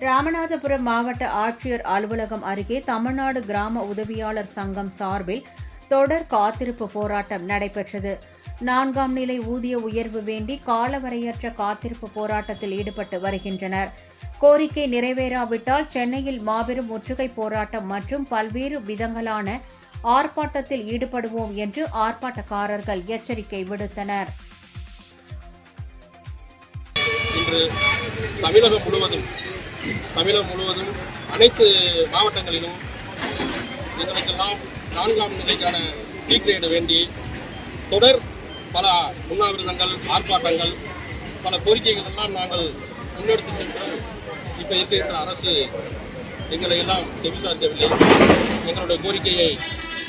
ராமநாதபுரம் மாவட்ட ஆட்சியர் அலுவலகம் அருகே தமிழ்நாடு கிராம உதவியாளர் சங்கம் சார்பில் தொடர் காத்திருப்பு போராட்டம் நடைபெற்றது. 4ஆம் நிலை ஊதிய உயர்வு வேண்டி காலவரையற்ற காத்திருப்பு போராட்டத்தில் ஈடுபட்டு வருகின்றனர். கோரிக்கை நிறைவேறாவிட்டால் சென்னையில் மாபெரும் முற்றுகை போராட்டம் மற்றும் பல்வேறு விதங்களான ஆர்ப்பாட்டத்தில் ஈடுபடுவோம் என்று ஆர்ப்பாட்டக்காரர்கள் எச்சரிக்கை விடுத்தனர். இன்று தமிழகம் முழுவதும் அனைத்து மாவட்டங்களிலும் எங்களுக்கெல்லாம் 4ஆம் நிலைக்கான டீ கிரேடு வேண்டி தொடர் பல உண்ணாவிரதங்கள், ஆர்ப்பாட்டங்கள், பல கோரிக்கைகள் எல்லாம் நாங்கள் முன்னெடுத்து சென்று இப்போ இருக்கின்ற அரசு எங்களை எல்லாம் செவிசார்க்கவில்லை, எங்களுடைய கோரிக்கையை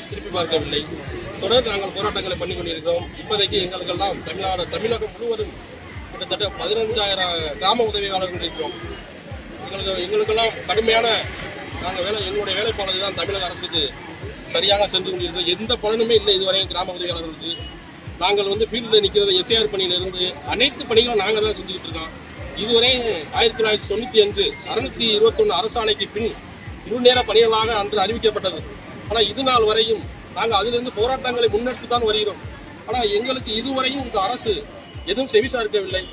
திருப்பி பார்க்கவில்லை. தொடர் நாங்கள் போராட்டங்களை பண்ணி கொண்டிருக்கிறோம். இப்போதைக்கு எங்களுக்கெல்லாம் தமிழகம் முழுவதும் கிட்டத்தட்ட 15,000 கிராம உதவியாளர்கள் இருக்கிறோம். எங்களுக்கெல்லாம் கடுமையான எங்களுடைய வேலைப்பாடு தான் தமிழக அரசுக்கு சரியாக சென்று கொண்டிருக்கிறோம். எந்த பலனுமே இல்லை இதுவரையும் கிராம உதவியாளர்களுக்கு. நாங்கள் ஃபீல்டில் நிற்கிறது எஸ்ஐஆர் பணியிலிருந்து அனைத்து பணிகளும் நாங்கள் தான் செஞ்சுக்கிட்டு இருக்கோம். இதுவரை 1995 621 அரசாணைக்கு பின் முழுநேர பணிகளாக அன்று அறிவிக்கப்பட்டது. ஆனால் இது நாள் வரையும் நாங்கள் அதிலிருந்து போராட்டங்களை முன்னெடுத்து தான் வருகிறோம். ஆனால் எங்களுக்கு இதுவரையும் இந்த அரசு எதுவும் செவிசார்க்கவில்லை.